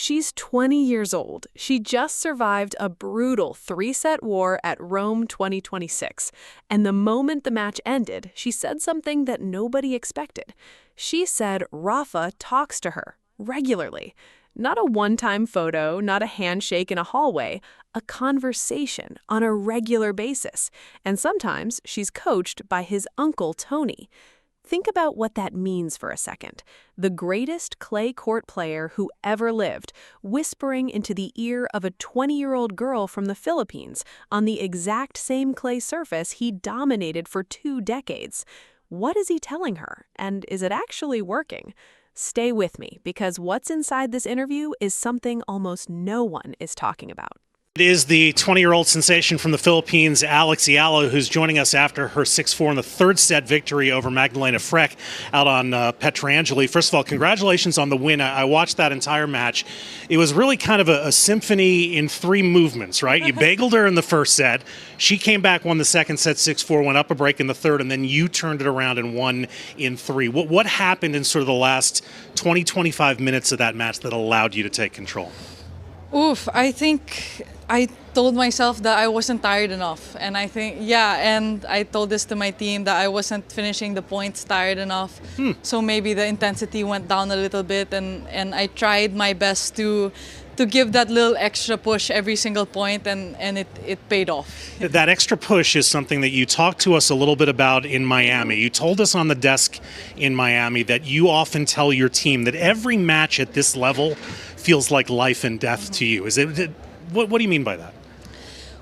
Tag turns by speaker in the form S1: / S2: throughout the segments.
S1: She's 20 years old. She just survived a brutal three-set war at Rome 2026. And the moment the match ended, she said something that nobody expected. She said Rafa talks to her regularly. Not a one-time photo, not a handshake in a hallway, a conversation on a regular basis. And sometimes she's coached by his uncle, Tony. Think about what that means for a second. The greatest clay court player who ever lived, whispering into the ear of a 20-year-old girl from the Philippines on the exact same clay surface he dominated for 2 decades. What is he telling her? And is it actually working? Stay with me, because what's inside this interview is something almost no one is talking about.
S2: It is the 20-year-old sensation from the Philippines, Alex Eala, who's joining us after her 6-4 in the third set victory over Magdalena Frech out on Petrangeli. First of all, congratulations on the win. I watched that entire match. It was really kind of a symphony in 3 movements, right? You bageled her in the first set. She came back, won the second set 6-4, went up a break in the third, and then you turned it around and won in 3. What happened in sort of the last 20, 25 minutes of that match that allowed you to take control?
S3: I think I told myself that I wasn't tired enough. And I think, and I told this to my team that I wasn't finishing the points tired enough. So maybe the intensity went down a little bit, and I tried my best to give that little extra push every single point, and it paid off.
S2: That extra push is something that you talked to us a little bit about in Miami. You told us on the desk in Miami that you often tell your team that every match at this level feels like life and death to you. What do you mean by that?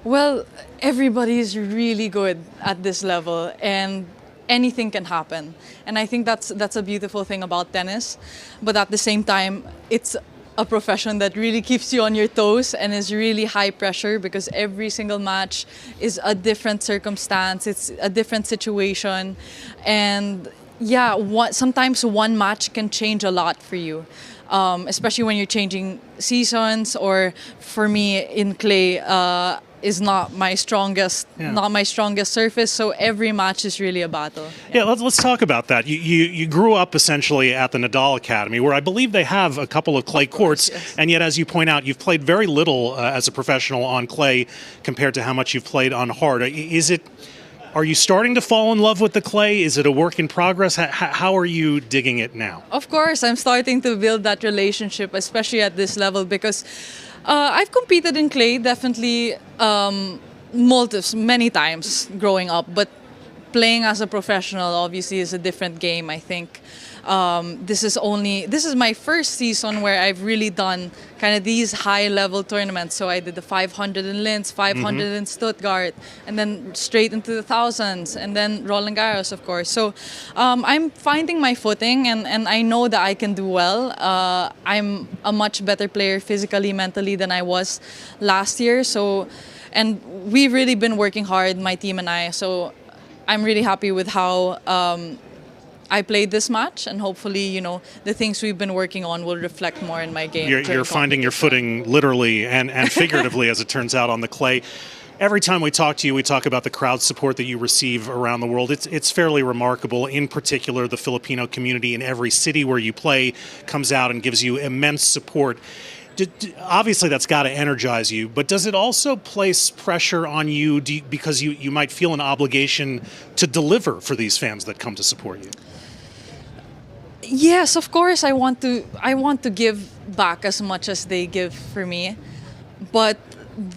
S3: Well, everybody is really good at this level, and anything can happen. And I think that's a beautiful thing about tennis. But at the same time, it's a profession that really keeps you on your toes and is really high pressure, because every single match is a different circumstance, it's a different situation. And sometimes one match can change a lot for you. Especially when you're changing seasons, or for me in clay is not my strongest surface, so every match is really a battle.
S2: Let's talk about that. You grew up essentially at the Nadal Academy, where I believe they have a couple of clay courts,
S3: yes.
S2: And yet, as you point out, you've played very little as a professional on clay compared to how much you've played on hard. Are you starting to fall in love with the clay? Is it a work in progress? How are you digging it now?
S3: Of course, I'm starting to build that relationship, especially at this level, because I've competed in clay definitely many times growing up, but playing as a professional obviously is a different game, I think. This is my first season where I've really done kind of these high-level tournaments. So I did the 500 in Linz, 500 in Stuttgart, and then straight into the thousands, and then Roland Garros, of course. So I'm finding my footing, and I know that I can do well. I'm a much better player physically, mentally than I was last year. And we've really been working hard, my team and I. So I'm really happy with how I played this match, and hopefully, the things we've been working on will reflect more in my game.
S2: You're finding your footing literally and figuratively, as it turns out, on the clay. Every time we talk to you, we talk about the crowd support that you receive around the world. It's fairly remarkable. In particular, the Filipino community in every city where you play comes out and gives you immense support. Obviously, that's got to energize you, but does it also place pressure on you because you might feel an obligation to deliver for these fans that come to support you?
S3: Yes, of course, I want to give back as much as they give for me, but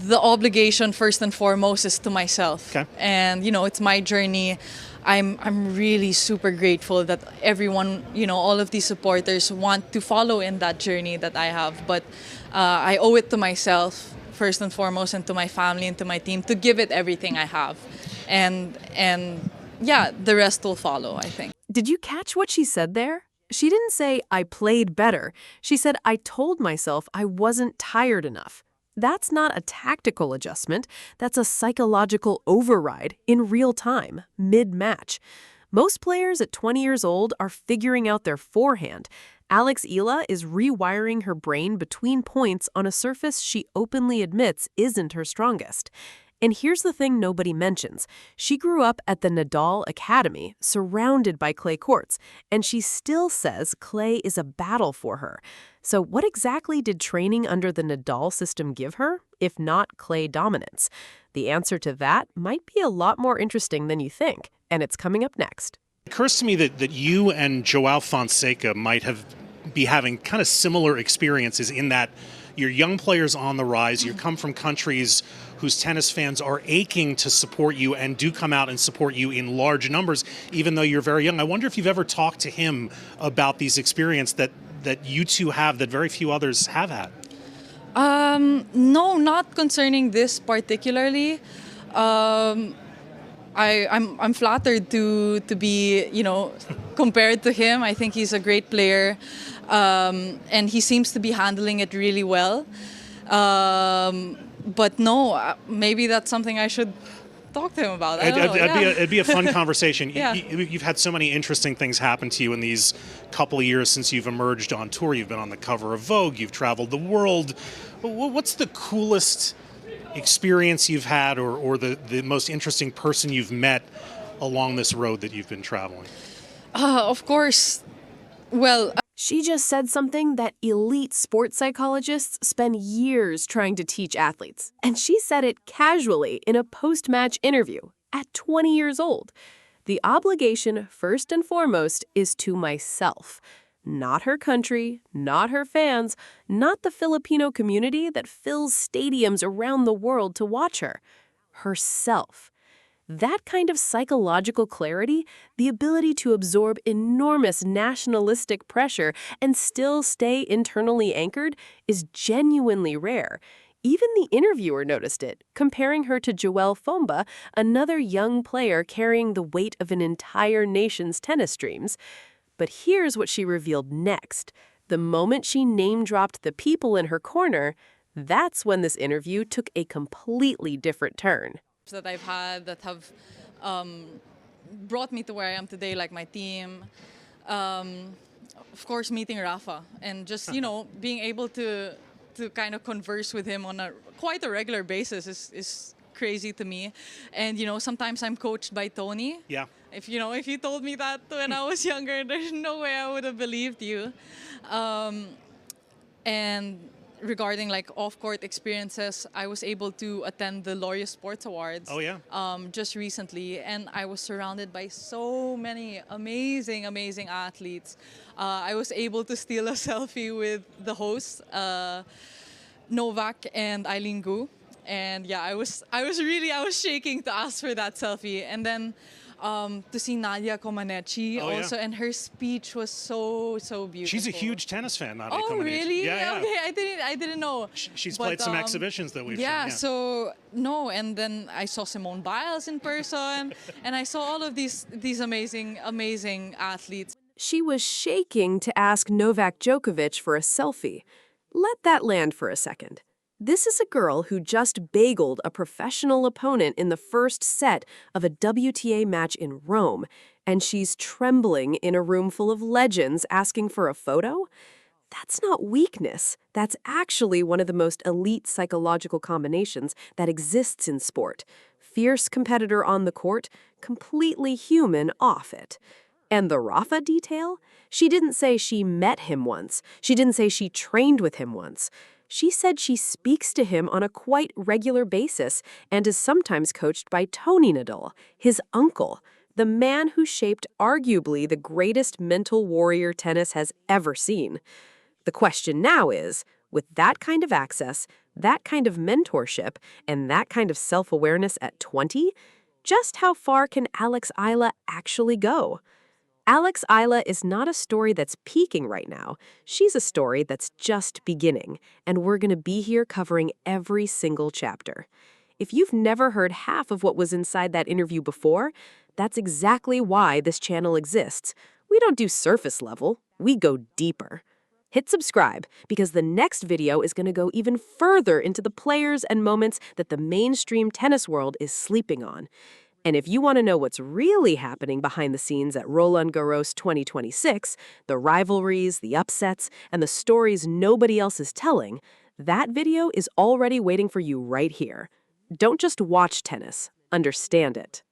S3: the obligation first and foremost is to myself.
S2: Okay.
S3: And it's my journey. I'm really super grateful that everyone, all of these supporters want to follow in that journey that I have. But I owe it to myself first and foremost, and to my family and to my team, to give it everything I have. And the rest will follow, I think.
S1: Did you catch what she said there? She didn't say, I played better. She said, I told myself I wasn't tired enough. That's not a tactical adjustment. That's a psychological override in real time, mid-match. Most players at 20 years old are figuring out their forehand. Alex Eala is rewiring her brain between points on a surface she openly admits isn't her strongest. And here's the thing nobody mentions. She grew up at the Nadal Academy, surrounded by clay courts, and she still says clay is a battle for her. So what exactly did training under the Nadal system give her, if not clay dominance? The answer to that might be a lot more interesting than you think, and it's coming up next.
S2: It occurs to me that you and Joao Fonseca might be having kind of similar experiences in that you're young players on the rise. You come from countries whose tennis fans are aching to support you and do come out and support you in large numbers, even though you're very young. I wonder if you've ever talked to him about these experiences that you two have that very few others have had.
S3: No, not concerning this particularly. I'm flattered to be, compared to him. I think he's a great player, and he seems to be handling it really well. But no, maybe that's something I should talk to him about.
S2: It'd be a fun conversation.
S3: Yeah.
S2: You've had so many interesting things happen to you in these couple of years since you've emerged on tour. You've been on the cover of Vogue. You've traveled the world. What's the coolest experience you've had or the most interesting person you've met along this road that you've been traveling?
S3: Of course. Well,
S1: She just said something that elite sports psychologists spend years trying to teach athletes. And she said it casually in a post-match interview at 20 years old. The obligation, first and foremost, is to myself. Not her country, not her fans, not the Filipino community that fills stadiums around the world to watch her. Herself. That kind of psychological clarity, the ability to absorb enormous nationalistic pressure and still stay internally anchored, is genuinely rare. Even the interviewer noticed it, comparing her to Joelle Fomba, another young player carrying the weight of an entire nation's tennis dreams. But here's what she revealed next. The moment she name-dropped the people in her corner, that's when this interview took a completely different turn.
S3: That I've had that have brought me to where I am today, like my team. Of course, meeting Rafa and just, being able to kind of converse with him on quite a regular basis is crazy to me. And, sometimes I'm coached by Tony.
S2: Yeah.
S3: If you told me that when I was younger, there's no way I would have believed you. And regarding like off-court experiences, I was able to attend the Laureus Sports Awards.
S2: Oh, yeah.
S3: Just recently, and I was surrounded by so many amazing athletes. I was able to steal a selfie with the hosts, Novak and Eileen Gu, and yeah, I was shaking to ask for that selfie, and then to see Nadia Comaneci also, and her speech was so beautiful.
S2: She's a huge tennis fan, Nadia Comaneci.
S3: Oh, really?
S2: Yeah.
S3: Okay, I didn't know.
S2: She's played some exhibitions that we've seen.
S3: Yeah, so no, and then I saw Simone Biles in person, and I saw all of these amazing athletes.
S1: She was shaking to ask Novak Djokovic for a selfie. Let that land for a second. This is a girl who just bageled a professional opponent in the first set of a WTA match in Rome, and she's trembling in a room full of legends asking for a photo? That's not weakness. That's actually one of the most elite psychological combinations that exists in sport. Fierce competitor on the court, completely human off it. And the Rafa detail? She didn't say she met him once. She didn't say she trained with him once. She said she speaks to him on a quite regular basis and is sometimes coached by Tony Nadal, his uncle, the man who shaped arguably the greatest mental warrior tennis has ever seen. The question now is, with that kind of access, that kind of mentorship, and that kind of self-awareness at 20, just how far can Alex Eala actually go? Alex Eala is not a story that's peaking right now. She's a story that's just beginning, and we're going to be here covering every single chapter. If you've never heard half of what was inside that interview before, that's exactly why this channel exists. We don't do surface level, we go deeper. Hit subscribe, because the next video is going to go even further into the players and moments that the mainstream tennis world is sleeping on. And if you want to know what's really happening behind the scenes at Roland Garros 2026, the rivalries, the upsets, and the stories nobody else is telling, that video is already waiting for you right here. Don't just watch tennis, understand it.